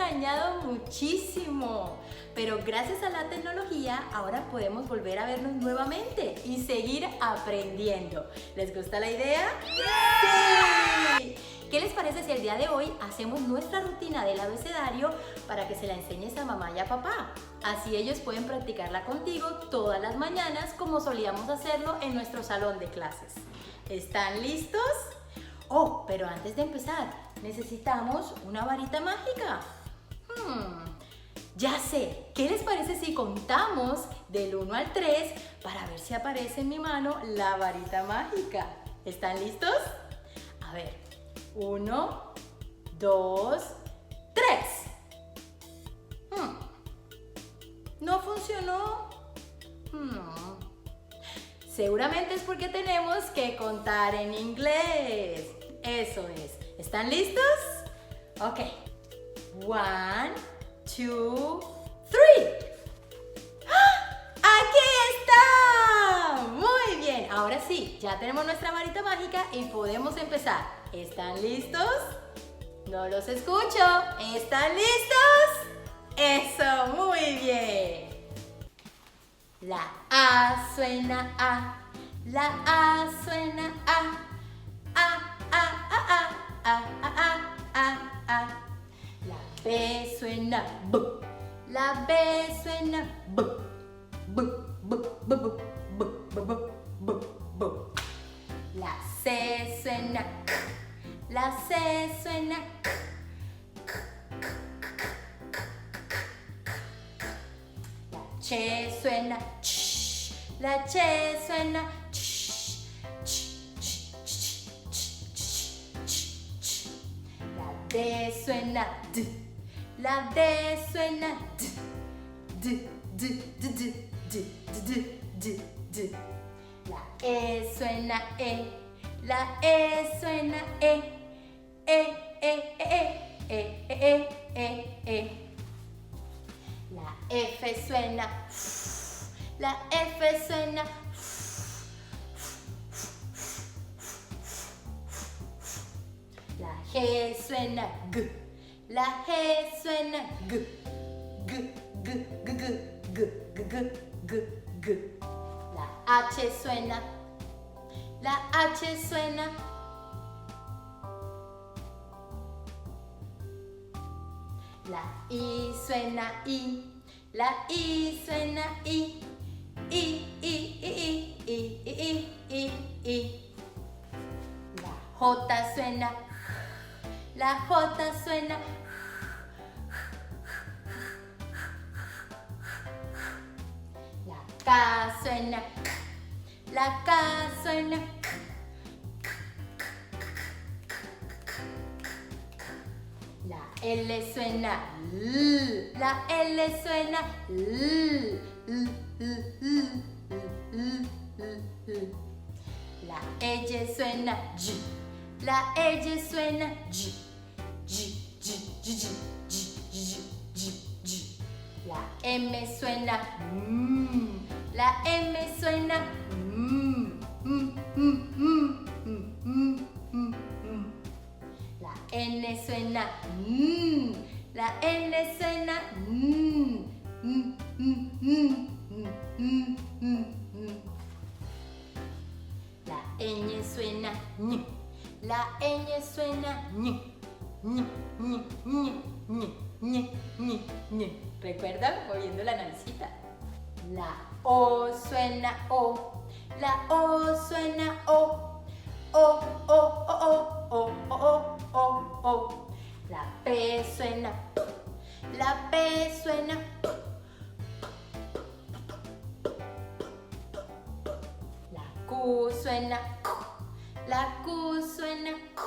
extrañado muchísimo. Pero gracias a la tecnología, ahora podemos volver a vernos nuevamente y seguir aprendiendo. ¿Les gusta la idea? ¡Sí! ¿Qué les parece si el día de hoy hacemos nuestra rutina del abecedario para que se la enseñes a mamá y a papá? Así ellos pueden practicarla contigo todas las mañanas como solíamos hacerlo en nuestro salón de clases. ¿Están listos? Oh, pero antes de empezar, necesitamos una varita mágica. Ya sé, ¿qué les parece si contamos del 1 al 3 para ver si aparece en mi mano la varita mágica? ¿Están listos? A ver, 1, 2, 3. ¿No funcionó? Seguramente es porque tenemos que contar en inglés. Eso es. ¿Están listos? Ok. 1, 2, 3. ¡Aquí está! Muy bien. Ahora sí, ya tenemos nuestra varita mágica y podemos empezar. ¿Están listos? No los escucho. ¿Están listos? Eso, muy bien. La A suena A. La A suena A. A, A, A, A, A, A, A, A. La B suena B. La B suena B. B, B, B, B, B, B, B, B, B. La C suena K. La C suena K. La Ch suena Ch. La Ch suena Ch. La D suena D. La D suena D. D, D, D, D, D, D, D, D. La E suena E. La E suena E. E, E, E, E, E, E, E. La F suena F. La F suena F. La G suena G. La G suena G. G, G, G, G, G, G, G, G. La H suena. La H suena. La I suena I. La I suena I. I, I, I, I, I, I, I. La J suena. La J suena. La K suena. La K suena. La L suena L. La L suena L. La L suena G. La L suena G. G, G, G, G, G, G, G. La M suena M. La M suena M. La N suena N. La N suena N. La ñ suena ñ. La ñ suena ñ. Ñ, ñ, ñ, ñ, ñ, ñ, ñ. ¿Recuerdan? Moviendo la naricita. La O suena O. La O suena O. O, O, O, O, O, O, O, O. La P suena P. La P suena P. La Q suena Q. La Q suena Q.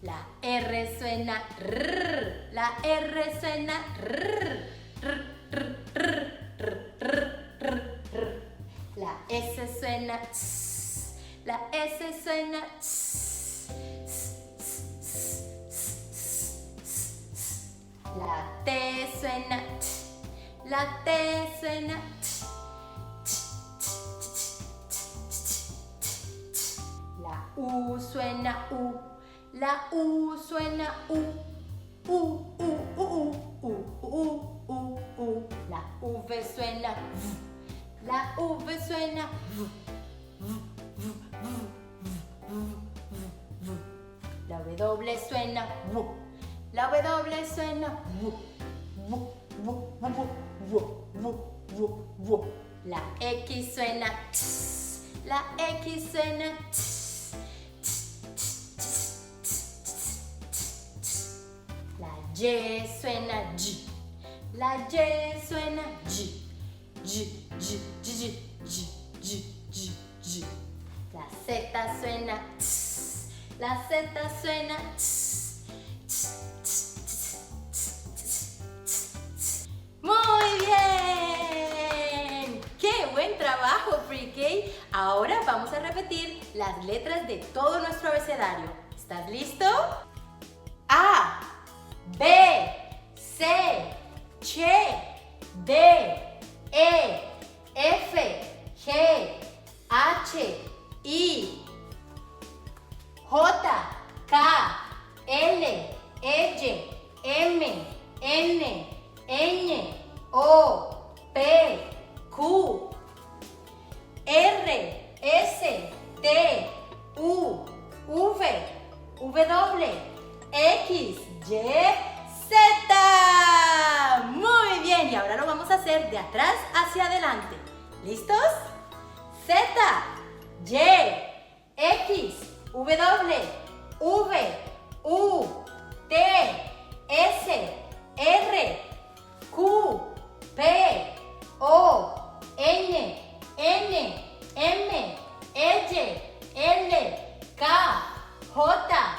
La R suena R. La R suena R. La S suena S. La S suena S. La T suena T. La T suena T. La U suena U. La U suena U. U, U, U, U, U, U, U. La V suena V. La V suena V. La W suena W. La W suena W. La X suena T. La X suena T. La Y suena G. La Y suena G. G, G, G, G, G, G, G. La Z suena T. La Z suena T. ¡Muy bien! ¡Qué buen trabajo, Pre-K! Ahora vamos a repetir las letras de todo nuestro abecedario. ¿Estás listo? A, B, C, Ch, D, E, F, G, H, I, J, K, L, Y, M, N, Ñ, O, P, Q, R, S, T, U, V, W, X, Y, Z. Muy bien, y ahora lo vamos a hacer de atrás hacia adelante. ¿Listos? Z, Y, X, W, V, U, T, S, R, Q, P, O, N, N, M, L, K, J,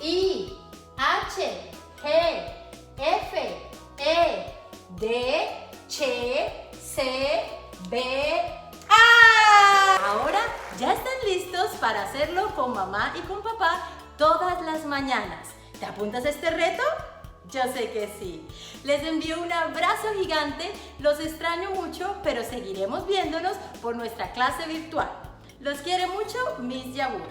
I, H, G, F, E, D, Ch, C, B, A. Ahora ya están listos para hacerlo con mamá y con papá todas las mañanas. ¿Te apuntas a este reto? Yo sé que sí. Les envío un abrazo gigante, los extraño mucho, pero seguiremos viéndonos por nuestra clase virtual. Los quiere mucho, Miss Yabur.